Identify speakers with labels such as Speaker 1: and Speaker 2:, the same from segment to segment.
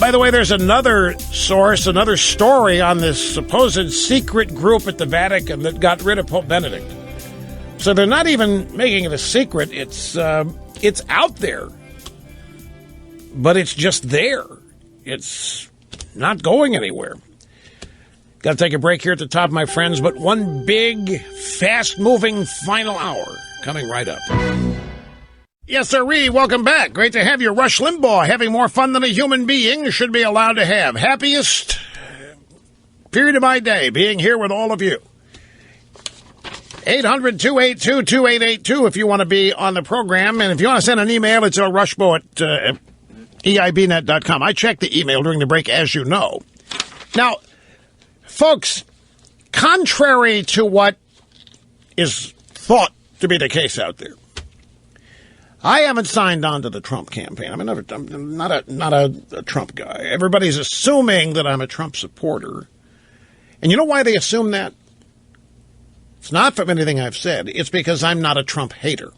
Speaker 1: By the way, there's another source, another story on this supposed secret group at the Vatican that got rid of Pope Benedict. So they're not even making it a secret. It's out there, but it's just there. It's not going anywhere. Got to take a break here at the top, my friends, but one big, fast-moving final hour coming right up. Yes, sirree. Welcome back. Great to have you. Rush Limbaugh, having more fun than a human being should be allowed to have. Happiest period of my day, being here with all of you. 800-282-2882 if you want to be on the program. And if you want to send an email, it's rushbo at eibnet.com. I checked the email during the break, as you know. Now, folks, contrary to what is thought to be the case out there, I haven't signed on to the Trump campaign. I'm not a Trump guy. Everybody's assuming that I'm a Trump supporter. And you know why they assume that? It's not from anything I've said. It's because I'm not a Trump hater.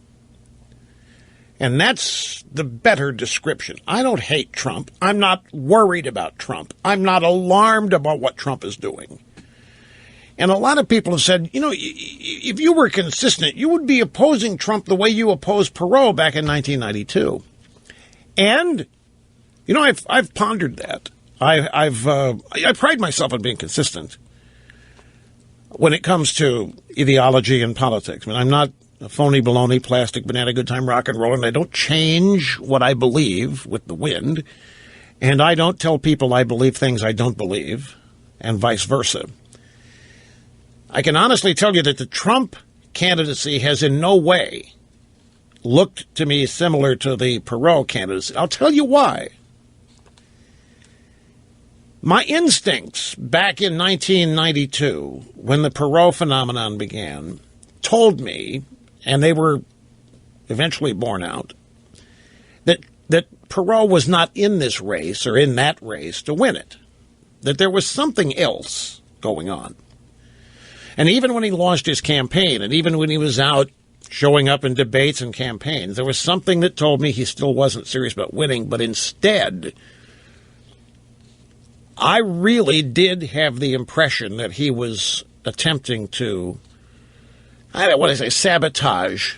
Speaker 1: And that's the better description. I don't hate Trump. I'm not worried about Trump. I'm not alarmed about what Trump is doing. And a lot of people have said, you know, if you were consistent, you would be opposing Trump the way you opposed Perot back in 1992. And, you know, I've pondered that. I pride myself on being consistent when it comes to ideology and politics. I mean, I'm not a phony, baloney, plastic, banana, good time, rock and roll, and I don't change what I believe with the wind. And I don't tell people I believe things I don't believe, and vice versa. I can honestly tell you that the Trump candidacy has in no way looked to me similar to the Perot candidacy. I'll tell you why. My instincts back in 1992, when the Perot phenomenon began, told me, and they were eventually borne out, that Perot was not in this race or in that race to win it, that there was something else going on. And even when he launched his campaign, and even when he was out showing up in debates and campaigns, there was something that told me he still wasn't serious about winning. But instead, I really did have the impression that he was attempting to, I don't want to say sabotage.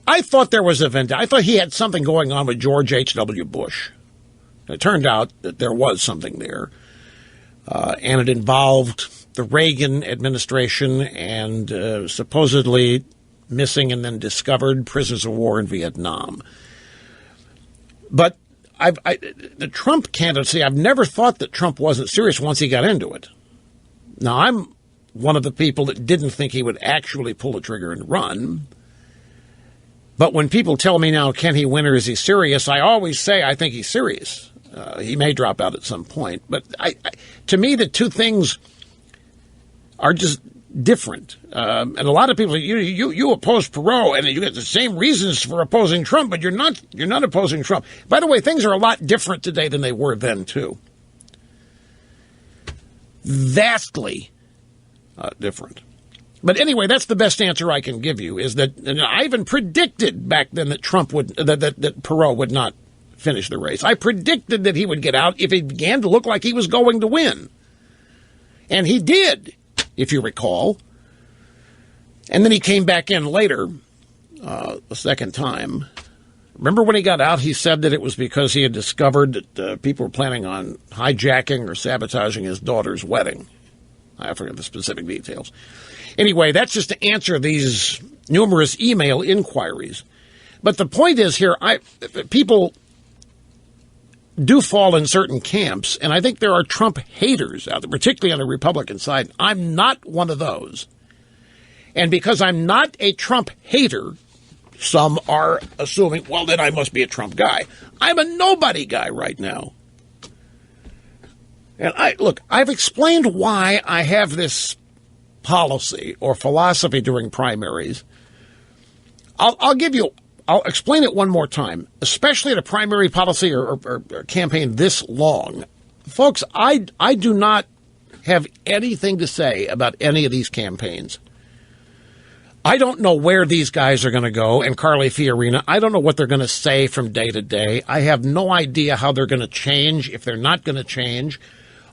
Speaker 1: I thought there was a vendetta. I thought he had something going on with George H.W. Bush. It turned out that there was something there, and it involved the Reagan administration and supposedly missing and then discovered prisoners of war in Vietnam. But the Trump candidacy, I've never thought that Trump wasn't serious once he got into it. Now, I'm one of the people that didn't think he would actually pull the trigger and run. But when people tell me now, can he win or is he serious, I always say I think he's serious. He may drop out at some point. But to me, the two things are just different. And a lot of people, you oppose Perot, and you get the same reasons for opposing Trump, but you're not opposing Trump. By the way, things are a lot different today than they were then, too. Vastly different. But anyway, that's the best answer I can give you, is that, and I even predicted back then that that Perot would not finish the race. I predicted that he would get out if it began to look like he was going to win. And he did, if you recall. And then he came back in later, the second time. Remember when he got out, he said that it was because he had discovered that people were planning on hijacking or sabotaging his daughter's wedding. I forget the specific details. Anyway, that's just to answer these numerous email inquiries. But the point is here, people do fall in certain camps, and I think there are Trump haters out there, particularly on the Republican side. I'm not one of those. And because I'm not a Trump hater, Some are assuming, well, then I must be a Trump guy. I'm a nobody guy right now. And I've explained why I have this policy or philosophy during primaries. I'll explain it one more time, especially at a primary policy or campaign this long. Folks, I do not have anything to say about any of these campaigns. I don't know where these guys are going to go, and Carly Fiorina. I don't know what they're going to say from day to day. I have no idea how they're going to change, if they're not going to change.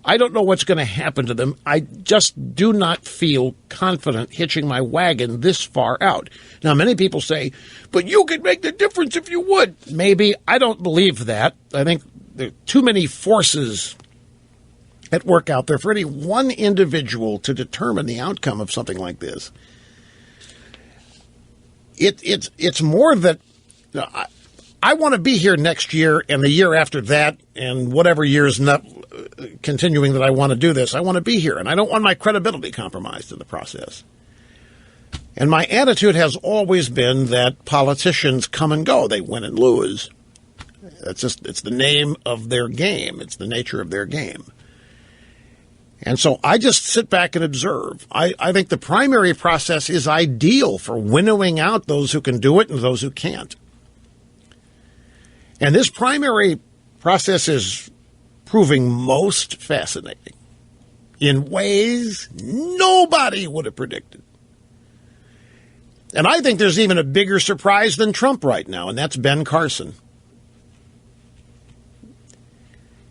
Speaker 1: I don't know what's going to happen to them. I just do not feel confident hitching my wagon this far out. Now, many people say, but you could make the difference if you would. Maybe. I don't believe that. I think there are too many forces at work out there for any one individual to determine the outcome of something like this. It's more that I want to be here next year and the year after that and whatever years not continuing that I want to do this. I want to be here, and I don't want my credibility compromised in the process. And my attitude has always been that politicians come and go. They win and lose. It's the name of their game. It's the nature of their game. And so I just sit back and observe. I think the primary process is ideal for winnowing out those who can do it and those who can't. And this primary process is proving most fascinating in ways nobody would have predicted. And I think there's even a bigger surprise than Trump right now, and that's Ben Carson.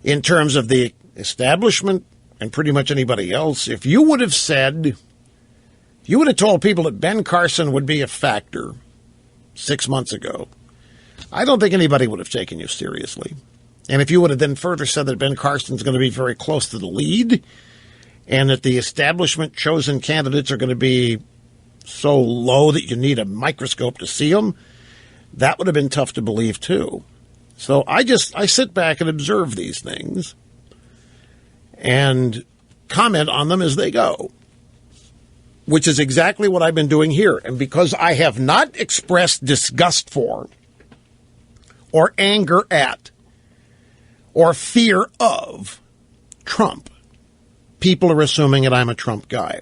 Speaker 1: In terms of the establishment and pretty much anybody else, if you would have told people that Ben Carson would be a factor 6 months ago, I don't think anybody would have taken you seriously. And if you would have then further said that Ben Carson's going to be very close to the lead and that the establishment chosen candidates are going to be so low that you need a microscope to see them, that would have been tough to believe too. So I sit back and observe these things and comment on them as they go, which is exactly what I've been doing here. And because I have not expressed disgust for or anger at or fear of Trump, people are assuming that I'm a Trump guy.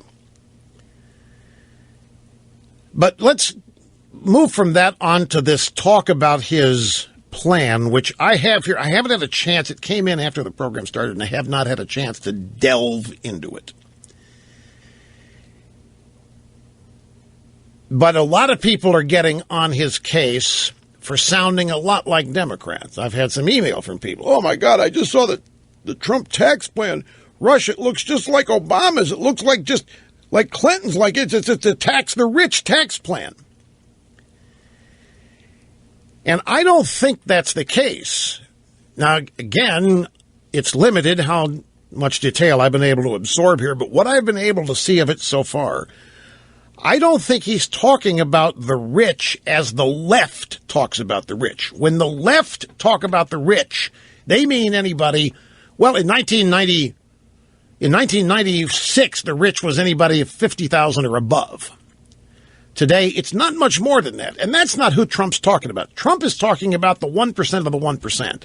Speaker 1: But let's move from that on to this talk about his plan, which I have here. I haven't had a chance. It came in after the program started, and I have not had a chance to delve into it. But a lot of people are getting on his case for sounding a lot like Democrats. I've had some email from people. Oh, my God, I just saw the Trump tax plan. Rush, it looks just like Obama's. It looks like just like Clinton's, like it's a tax the rich tax plan. And I don't think that's the case. Now, again, it's limited how much detail I've been able to absorb here, but what I've been able to see of it so far, I don't think he's talking about the rich as the left talks about the rich. When the left talk about the rich, they mean anybody. Well, in 1996, the rich was anybody of $50,000 or above. Today, it's not much more than that. And that's not who Trump's talking about. Trump is talking about the 1% of the 1%.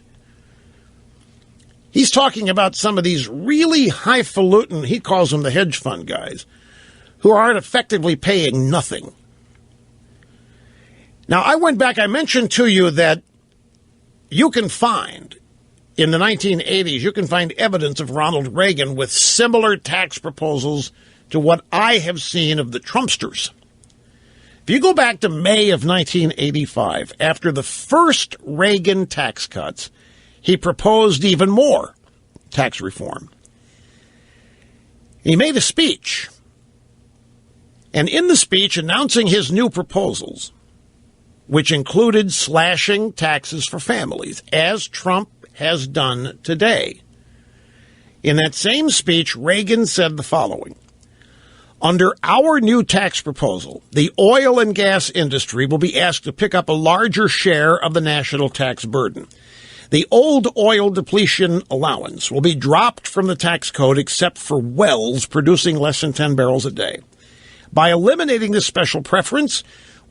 Speaker 1: He's talking about some of these really highfalutin, he calls them the hedge fund guys, who are effectively paying nothing. Now, I went back, I mentioned to you that you can find, in the 1980s, you can find evidence of Ronald Reagan with similar tax proposals to what I have seen of the Trumpsters. If you go back to May of 1985, after the first Reagan tax cuts, he proposed even more tax reform. He made a speech, and in the speech announcing his new proposals, which included slashing taxes for families, as Trump has done today. In that same speech, Reagan said the following: under our new tax proposal, the oil and gas industry will be asked to pick up a larger share of the national tax burden. The old oil depletion allowance will be dropped from the tax code except for wells producing less than 10 barrels a day. By eliminating this special preference,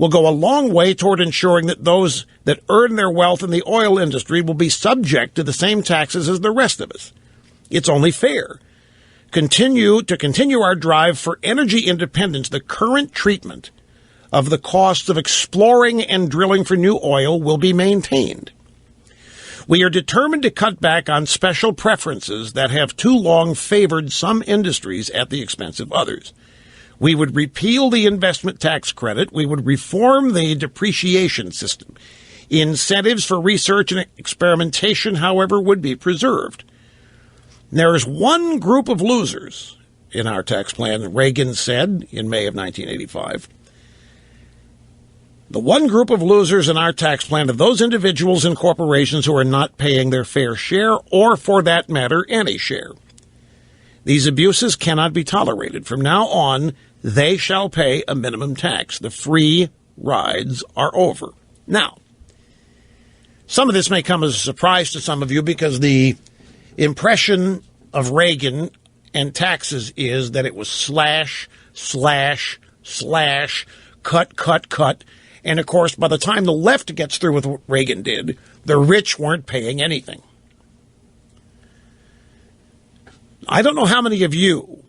Speaker 1: will go a long way toward ensuring that those that earn their wealth in the oil industry will be subject to the same taxes as the rest of us. It's only fair. Continue our drive for energy independence. The current treatment of the costs of exploring and drilling for new oil will be maintained. We are determined to cut back on special preferences that have too long favored some industries at the expense of others. We would repeal the investment tax credit. We would reform the depreciation system. Incentives for research and experimentation, however, would be preserved. There is one group of losers in our tax plan, Reagan said in May of 1985. The one group of losers in our tax plan are those individuals and corporations who are not paying their fair share, or for that matter, any share. These abuses cannot be tolerated. From now on, they shall pay a minimum tax. The free rides are over. Now, some of this may come as a surprise to some of you because the impression of Reagan and taxes is that it was slash, slash, slash, cut, cut, cut. And, of course, by the time the left gets through with what Reagan did, the rich weren't paying anything. I don't know how many of you,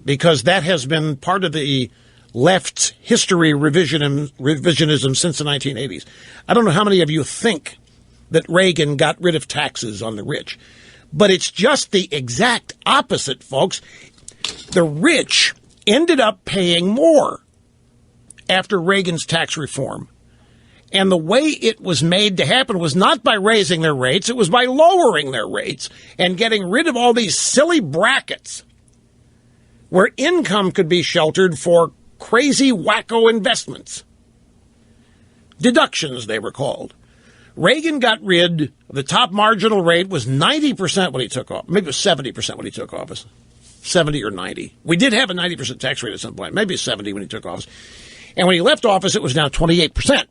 Speaker 1: because that has been part of the left's history revisionism since the 1980s. I don't know how many of you think that Reagan got rid of taxes on the rich. But it's just the exact opposite, folks. The rich ended up paying more after Reagan's tax reform. And the way it was made to happen was not by raising their rates, it was by lowering their rates and getting rid of all these silly brackets where income could be sheltered for crazy wacko investments. Deductions, they were called. Reagan got rid of the top marginal rate was 90% when he took office. Maybe it was 70% when he took office. 70 or 90. We did have a 90% tax rate at some point. Maybe 70 when he took office. And when he left office, it was now 28%.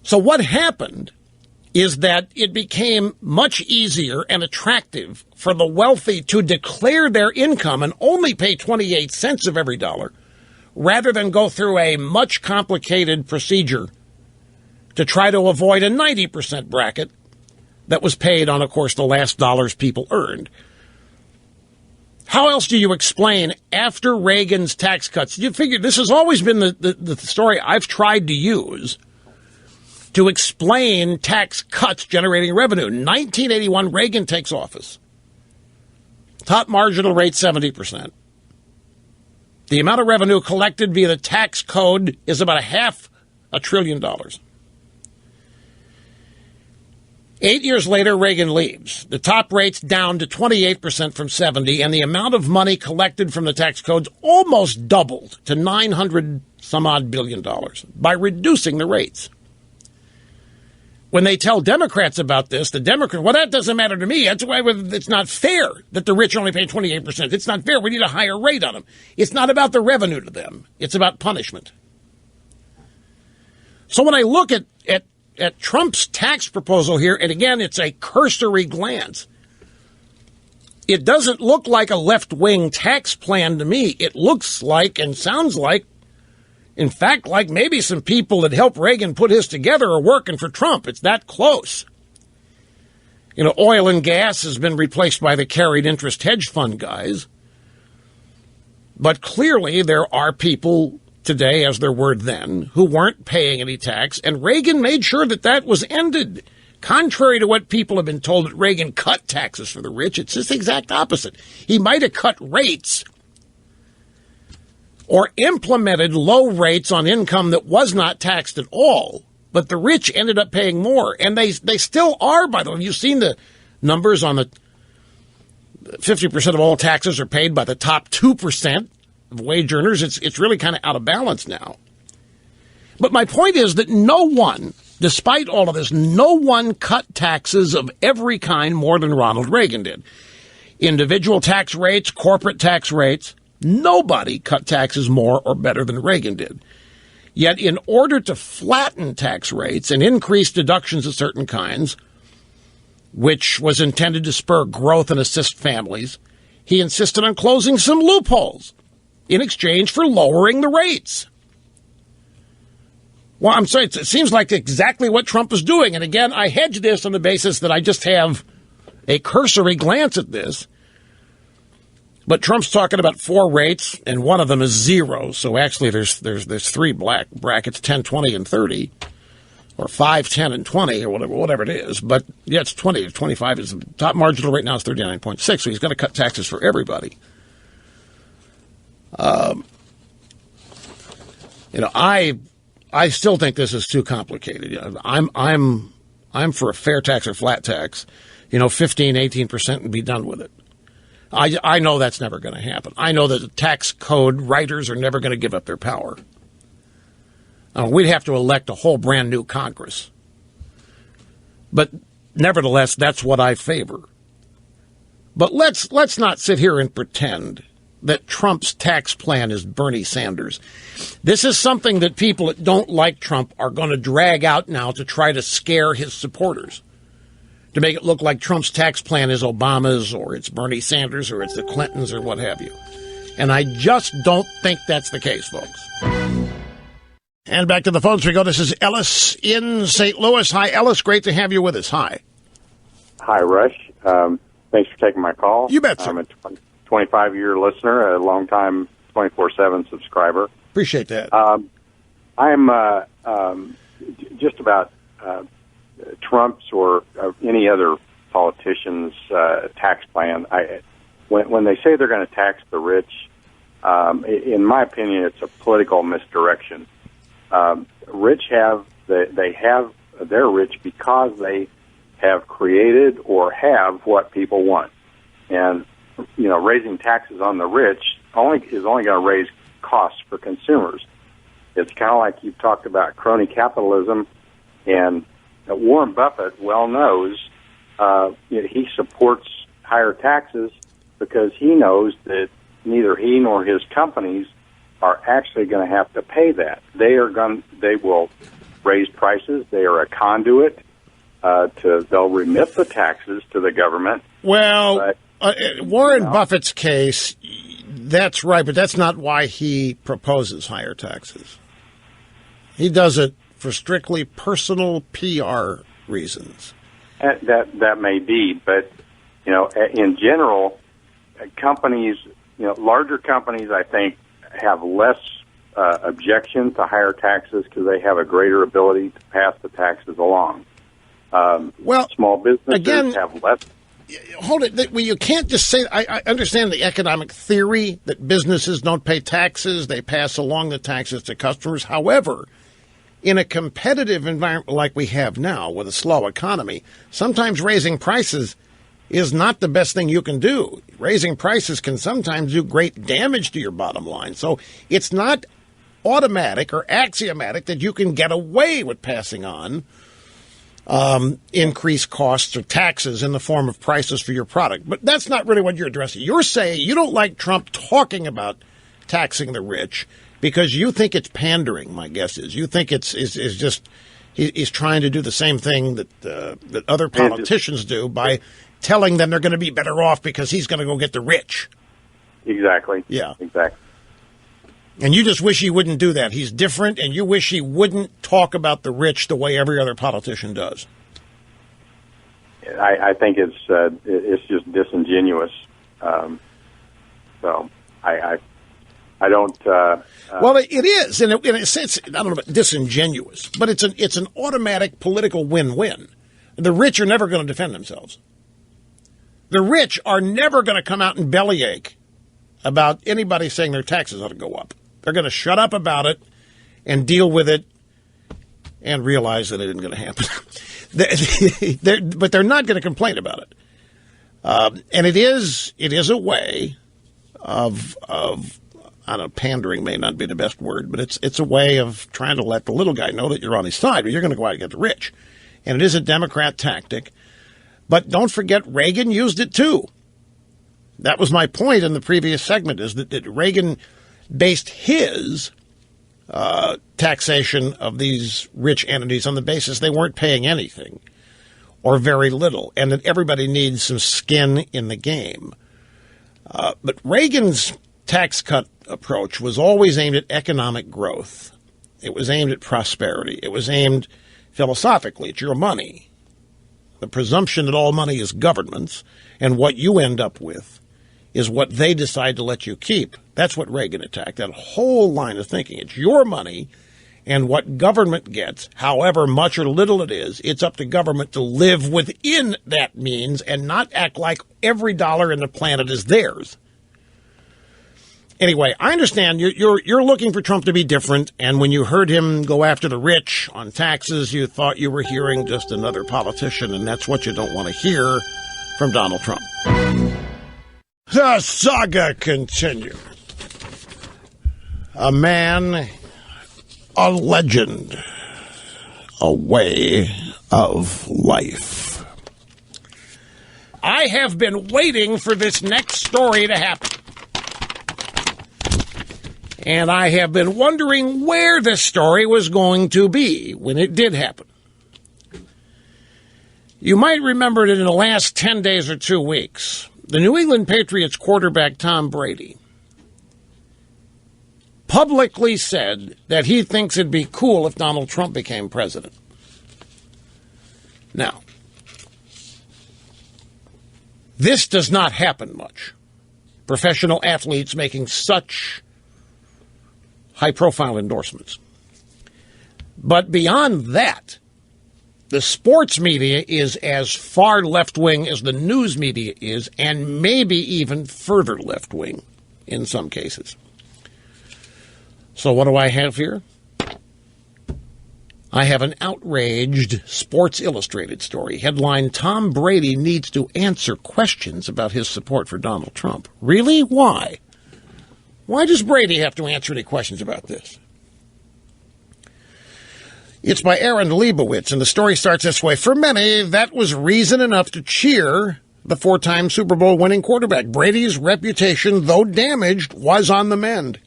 Speaker 1: So what happened is that it became much easier and attractive for the wealthy to declare their income and only pay 28 cents of every dollar rather than go through a much complicated procedure to try to avoid a 90% bracket that was paid on, of course, the last dollars people earned. How else do you explain after Reagan's tax cuts? You figure this has always been the story I've tried to use to explain tax cuts generating revenue. 1981, Reagan takes office. Top marginal rate, 70%. The amount of revenue collected via the tax code is about $500 billion. 8 years later, Reagan leaves. The top rate's down to 28% from 70, and the amount of money collected from the tax code's almost doubled to $900-some-odd billion by reducing the rates. When they tell Democrats about this, the Democrats, well, that doesn't matter to me. That's why it's not fair that the rich only pay 28%. It's not fair. We need a higher rate on them. It's not about the revenue to them. It's about punishment. So when I look at Trump's tax proposal here, and again, it's a cursory glance, it doesn't look like a left-wing tax plan to me. It looks like and sounds like, in fact, like maybe some people that helped Reagan put his together are working for Trump. It's that close. You know, oil and gas has been replaced by the carried interest hedge fund guys. But clearly there are people today, as there were then, who weren't paying any tax, and Reagan made sure that that was ended. Contrary to what people have been told, that Reagan cut taxes for the rich, it's just the exact opposite. He might have cut rates or implemented low rates on income that was not taxed at all, but the rich ended up paying more, and they still are, by the way. You've seen the numbers on the 50% of all taxes are paid by the top 2% of wage earners. It's really kind of out of balance now. But my point is that no one, despite all of this, no one cut taxes of every kind more than Ronald Reagan did. Individual tax rates, corporate tax rates, nobody cut taxes more or better than Reagan did. Yet in order to flatten tax rates and increase deductions of certain kinds, which was intended to spur growth and assist families, he insisted on closing some loopholes in exchange for lowering the rates. Well, I'm sorry, it seems like exactly what Trump is doing. And again, I hedge this on the basis that I just have a cursory glance at this. But Trump's talking about 4 rates, and one of them is 0. So actually there's 3 black brackets, 10, 20, and 30. Or 5, 10, and 20, or whatever it is. But, yeah, it's 20. 25 is the top marginal rate now is 39.6, so he's going to cut taxes for everybody. I still think this is too complicated. I'm for a fair tax or flat tax, 15, 18%, and be done with it. I know that's never going to happen. I know that the tax code writers are never going to give up their power. We'd have to elect a whole brand new Congress. But nevertheless, that's what I favor. But let's not sit here and pretend that Trump's tax plan is Bernie Sanders. This is something that people that don't like Trump are going to drag out now to try to scare his supporters, to make it look like Trump's tax plan is Obama's or it's Bernie Sanders or it's the Clintons or what have you. And I just don't think that's the case, folks. And back to the phones we go. This is Ellis in St. Louis. Hi, Ellis. Great to have you with us. Hi.
Speaker 2: Hi, Rush. Thanks for taking my call.
Speaker 1: You bet, sir.
Speaker 2: I'm a 25-year listener, a long-time 24/7 subscriber.
Speaker 1: Appreciate that.
Speaker 2: I'm just about Trump's or any other politician's tax plan. When they say they're going to tax the rich, in my opinion, it's a political misdirection. Rich they're rich because they have created or have what people want, and raising taxes on the rich is only going to raise costs for consumers. It's kind of like you've talked about crony capitalism, and Warren Buffett well knows he supports higher taxes because he knows that neither he nor his companies are actually going to have to pay that. They will raise prices. They are a conduit they'll remit the taxes to the government.
Speaker 1: Well, Warren Buffett's case, that's right, but that's not why he proposes higher taxes. He does it for strictly personal PR reasons.
Speaker 2: That may be, but in general, companies, larger companies, I think, have less objection to higher taxes because they have a greater ability to pass the taxes along. Small businesses have less.
Speaker 1: Hold it. Well, you can't just say, I understand the economic theory that businesses don't pay taxes. They pass along the taxes to customers. However, in a competitive environment like we have now with a slow economy, sometimes raising prices is not the best thing you can do. Raising prices can sometimes do great damage to your bottom line. So it's not automatic or axiomatic that you can get away with passing on increased costs or taxes in the form of prices for your product. But that's not really what you're addressing. You're saying you don't like Trump talking about taxing the rich because you think it's pandering, my guess is. You think it's just he's trying to do the same thing that other politicians do by telling them they're going to be better off because he's going to go get the rich.
Speaker 2: Exactly.
Speaker 1: Yeah.
Speaker 2: Exactly.
Speaker 1: And you just wish he wouldn't do that. He's different, and you wish he wouldn't talk about the rich the way every other politician does.
Speaker 2: I think it's just disingenuous. So I don't.
Speaker 1: Well, it is, in a sense. I don't know about disingenuous, but it's an automatic political win-win. The rich are never going to defend themselves. The rich are never going to come out and bellyache about anybody saying their taxes ought to go up. They're going to shut up about it and deal with it and realize that it isn't going to happen. But they're not going to complain about it. And it is a way of I don't know, pandering may not be the best word, but it's a way of trying to let the little guy know that you're on his side, but you're going to go out and get the rich. And it is a Democrat tactic. But don't forget, Reagan used it too. That was my point in the previous segment, is that Reagan based his taxation of these rich entities on the basis they weren't paying anything or very little, and that everybody needs some skin in the game. But Reagan's tax cut approach was always aimed at economic growth. It was aimed at prosperity. It was aimed philosophically at your money. The presumption that all money is government's, and what you end up with is what they decide to let you keep. That's what Reagan attacked, that whole line of thinking. It's your money, and what government gets, however much or little it is, it's up to government to live within that means and not act like every dollar in the planet is theirs. Anyway, I understand you're looking for Trump to be different, and when you heard him go after the rich on taxes, you thought you were hearing just another politician, and that's what you don't want to hear from Donald Trump. The saga continues. A man, a legend, a way of life. I have been waiting for this next story to happen. And I have been wondering where this story was going to be when it did happen. You might remember that in the last 10 days or 2 weeks, the New England Patriots quarterback Tom Brady publicly said that he thinks it'd be cool if Donald Trump became president. Now, this does not happen much. Professional athletes making such high-profile endorsements. But beyond that, the sports media is as far left-wing as the news media is, and maybe even further left-wing in some cases. So what do I have here? I have an outraged Sports Illustrated story. Headline, Tom Brady needs to answer questions about his support for Donald Trump. Really? Why? Why does Brady have to answer any questions about this? It's by Aaron Leibowitz, and the story starts this way. For many, that was reason enough to cheer the four-time Super Bowl winning quarterback. Brady's reputation, though damaged, was on the mend.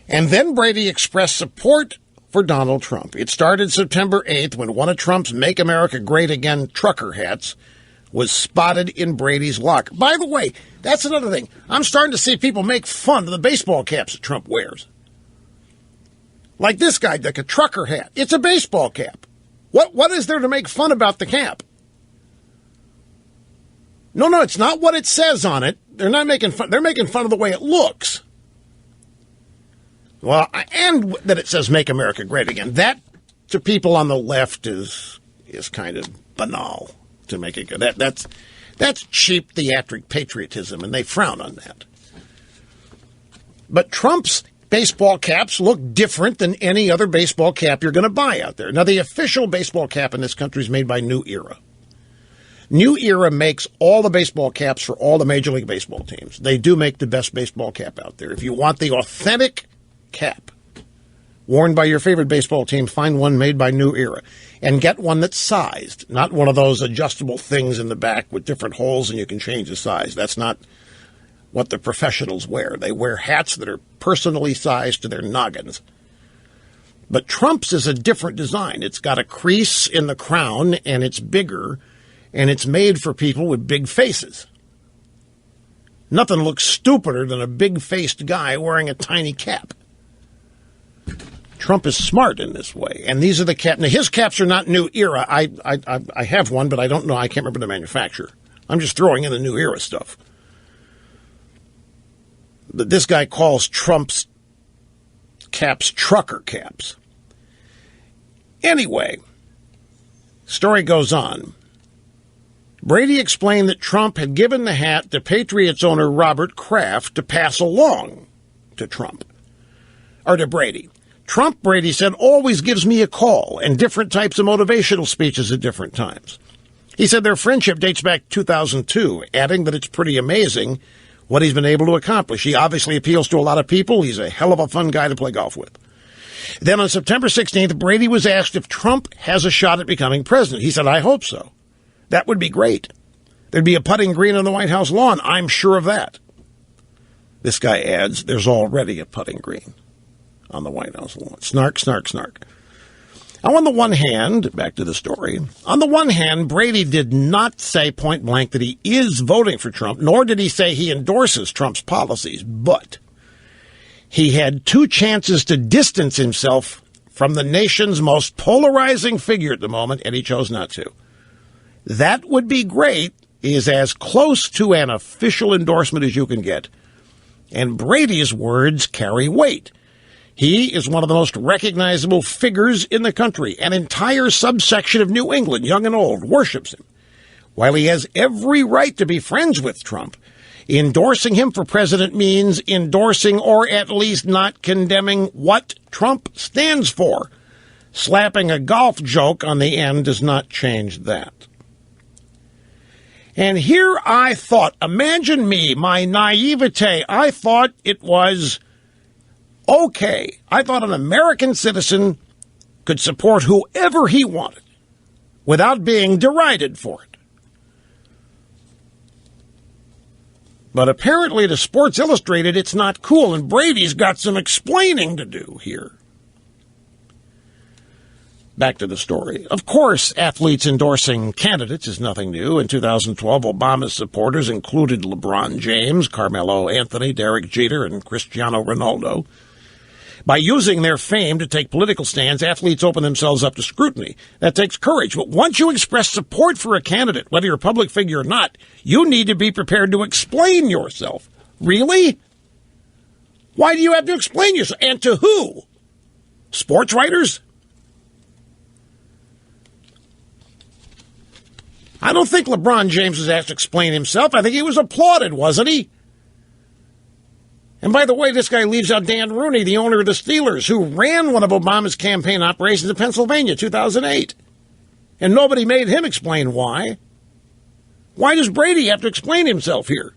Speaker 1: And then Brady expressed support for Donald Trump. It started September 8th when one of Trump's Make America Great Again trucker hats was spotted in Brady's locker. By the way, that's another thing. I'm starting to see people make fun of the baseball caps that Trump wears. Like this guy, like a trucker hat. It's a baseball cap. What is there to make fun about the cap? No, it's not what it says on it. They're not making fun. They're making fun of the way it looks. Well, and that it says Make America Great Again. That, to people on the left, is kind of banal to make it good. That's cheap theatric patriotism, and they frown on that. But Trump's baseball caps look different than any other baseball cap you're going to buy out there. Now, the official baseball cap in this country is made by New Era. New Era makes all the baseball caps for all the Major League Baseball teams. They do make the best baseball cap out there. If you want the authentic cap worn by your favorite baseball team, find one made by New Era. And get one that's sized, not one of those adjustable things in the back with different holes and you can change the size. That's not what the professionals wear. They wear hats that are personally sized to their noggins. But Trump's is a different design. It's got a crease in the crown, and it's bigger, and it's made for people with big faces. Nothing looks stupider than a big-faced guy wearing a tiny cap. Trump is smart in this way, and these are the caps. Now, his caps are not New Era. I have one, but I don't know. I can't remember the manufacturer. I'm just throwing in the New Era stuff. But this guy calls Trump's caps trucker caps. Anyway, story goes on. Brady explained that Trump had given the hat to Patriots owner Robert Kraft to pass along to Trump, or to Brady. Trump, Brady said, always gives me a call and different types of motivational speeches at different times. He said their friendship dates back to 2002, adding that it's pretty amazing what he's been able to accomplish. He obviously appeals to a lot of people. He's a hell of a fun guy to play golf with. Then on September 16th, Brady was asked if Trump has a shot at becoming president. He said, I hope so. That would be great. There'd be a putting green on the White House lawn. I'm sure of that. This guy adds, there's already a putting green on the White House lawn. Snark, snark, snark. Now, on the one hand, back to the story, on the one hand, Brady did not say point blank that he is voting for Trump, nor did he say he endorses Trump's policies, but He had two chances to distance himself from the nation's most polarizing figure at the moment, and he chose not to. That would be great, is as close to an official endorsement as you can get. And Brady's words carry weight. He is one of the most recognizable figures in the country. An entire subsection of New England, young and old, worships him. While he has every right to be friends with Trump, endorsing him for president means endorsing or at least not condemning what Trump stands for. Slapping a golf joke on the end does not change that. And here I thought, imagine me, my naivete, I thought it was okay. I thought an American citizen could support whoever he wanted without being derided for it. But apparently to Sports Illustrated, it's not cool, and Brady's got some explaining to do here. Back to the story. Of course, athletes endorsing candidates is nothing new. In 2012, Obama's supporters included LeBron James, Carmelo Anthony, Derek Jeter, and Cristiano Ronaldo. By using their fame to take political stands, athletes open themselves up to scrutiny. That takes courage. But once you express support for a candidate, whether you're a public figure or not, you need to be prepared to explain yourself. Really? Why do you have to explain yourself? And to who? Sports writers? I don't think LeBron James was asked to explain himself. I think he was applauded, wasn't he? And by the way, this guy leaves out Dan Rooney, the owner of the Steelers, who ran one of Obama's campaign operations in Pennsylvania, 2008. And nobody made him explain why. Why does Brady have to explain himself here?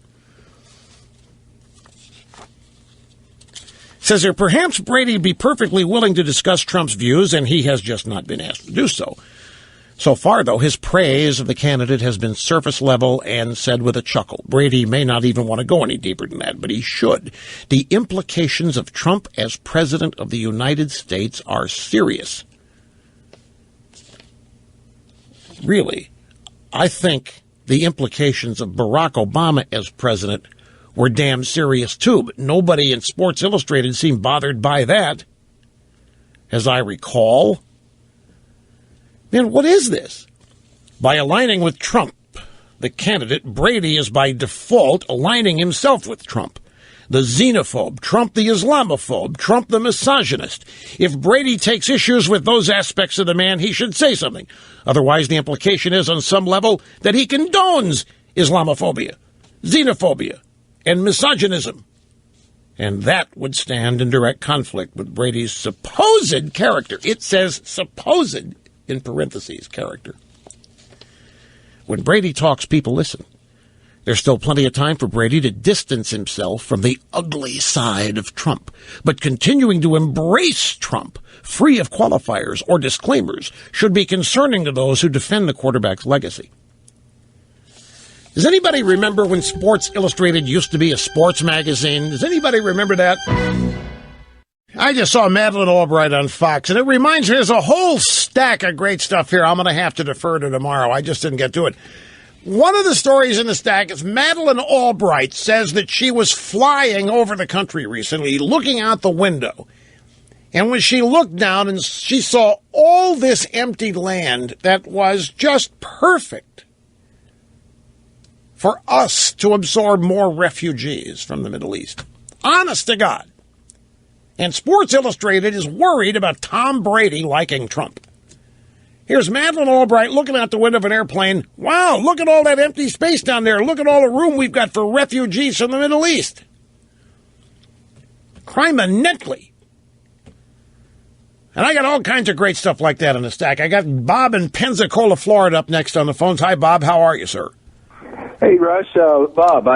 Speaker 1: Says here, perhaps Brady would be perfectly willing to discuss Trump's views, and he has just not been asked to do so. So far, though, his praise of the candidate has been surface level and said with a chuckle. Brady may not even want to go any deeper than that, but he should. The implications of Trump as president of the United States are serious. Really, I think the implications of Barack Obama as president were damn serious, too, but nobody in Sports Illustrated seemed bothered by that, as I recall. Man, what is this? By aligning with Trump, the candidate, Brady is by default aligning himself with Trump. The xenophobe, Trump the Islamophobe, Trump the misogynist. If Brady takes issues with those aspects of the man, he should say something. Otherwise, the implication is on some level that he condones Islamophobia, xenophobia, and misogynism. And that would stand in direct conflict with Brady's supposed character. It says supposed in parentheses, character. When Brady talks, people listen. There's still plenty of time for Brady to distance himself from the ugly side of Trump. But continuing to embrace Trump, free of qualifiers or disclaimers, should be concerning to those who defend the quarterback's legacy. Does anybody remember when Sports Illustrated used to be a sports magazine? Does anybody remember that? I just saw Madeleine Albright on Fox, and it reminds me there's a whole stack of great stuff here. I'm going to have to defer to tomorrow. I just didn't get to it. One of the stories in the stack is Madeleine Albright says that she was flying over the country recently, looking out the window. And when she looked down and she saw all this empty land that was just perfect for us to absorb more refugees from the Middle East. Honest to God. And Sports Illustrated is worried about Tom Brady liking Trump. Here's Madeleine Albright looking out the window of an airplane. Wow, look at all that empty space down there. Look at all the room we've got for refugees from the Middle East. Criminally. And I got all kinds of great stuff like that in the stack. I got Bob in Pensacola, Florida up next on the phones. Hi, Bob. How are you, sir?
Speaker 3: Hey, Rush. Bob,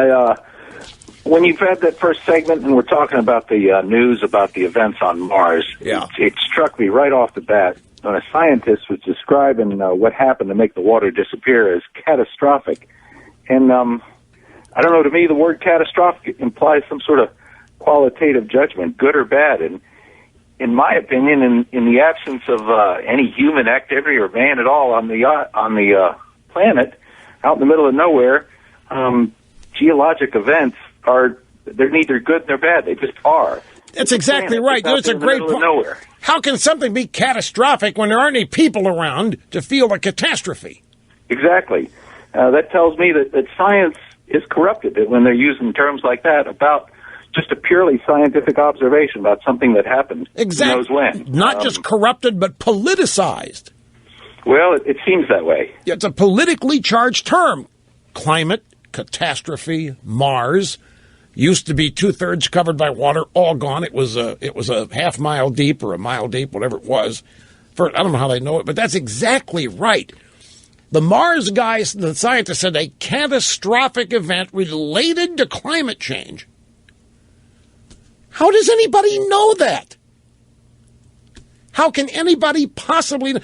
Speaker 3: when you've had that first segment and we're talking about the news about the events on Mars, it struck me right off the bat when a scientist was describing what happened to make the water disappear as catastrophic. And I don't know, to me the word catastrophic implies some sort of qualitative judgment, good or bad. And in my opinion, in the absence of any human activity or man at all on the planet, out in the middle of nowhere, geologic events they're neither good nor bad. They just are.
Speaker 1: That's exactly right. It's a great point.
Speaker 3: Nowhere.
Speaker 1: How can something be catastrophic when there aren't any people around to feel a catastrophe?
Speaker 3: Exactly. That tells me that science is corrupted when they're using terms like that about just a purely scientific observation about something that happened.
Speaker 1: Exactly.
Speaker 3: Who knows when.
Speaker 1: Not just corrupted, but politicized.
Speaker 3: Well, it seems that way.
Speaker 1: It's a politically charged term. Climate, catastrophe, Mars. Used to be 2/3 covered by water, all gone. It was a half mile deep or a mile deep, whatever it was. I don't know how they know it, but that's exactly right. The Mars guys, the scientists said a catastrophic event related to climate change. How does anybody know that? How can anybody possibly...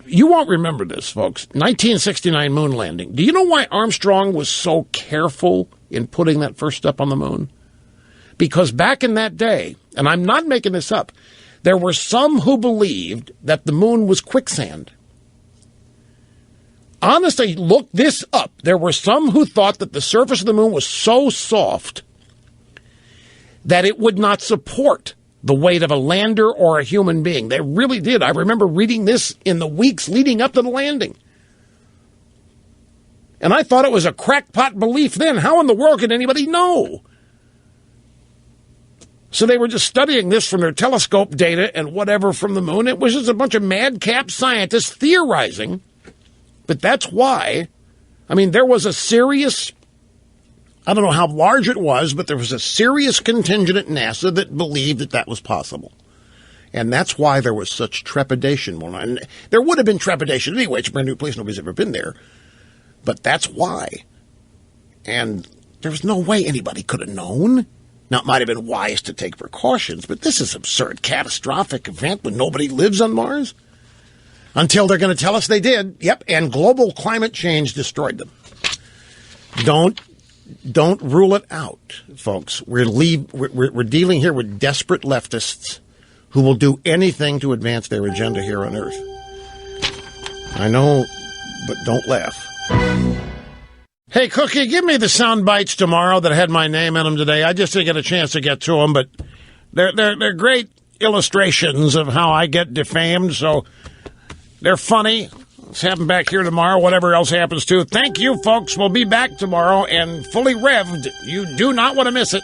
Speaker 1: You won't remember this, folks. 1969 moon landing. Do you know why Armstrong was so careful in putting that first step on the moon? Because back in that day, and I'm not making this up, there were some who believed that the moon was quicksand. Honestly, look this up. There were some who thought that the surface of the moon was so soft that it would not support the weight of a lander or a human being. They really did. I remember reading this in the weeks leading up to the landing. And I thought it was a crackpot belief then. How in the world could anybody know? So they were just studying this from their telescope data and whatever from the moon. It was just a bunch of madcap scientists theorizing. But that's why, I mean, there was a serious, I don't know how large it was, but there was a serious contingent at NASA that believed that that was possible. And that's why there was such trepidation. And there would have been trepidation anyway. It's a brand new place. Nobody's ever been there. But that's why. And there was no way anybody could have known. Now, it might have been wise to take precautions, but this is absurd. Catastrophic event when nobody lives on Mars? Until they're going to tell us they did. Yep, and global climate change destroyed them. Don't rule it out, folks. We're dealing here with desperate leftists who will do anything to advance their agenda here on Earth. I know, but don't laugh. Hey, Cookie, give me the sound bites tomorrow that had my name in them today. I just didn't get a chance to get to them, but they're great illustrations of how I get defamed, so they're funny. Let's have them back here tomorrow, whatever else happens to. Thank you, folks. We'll be back tomorrow and fully revved. You do not want to miss it.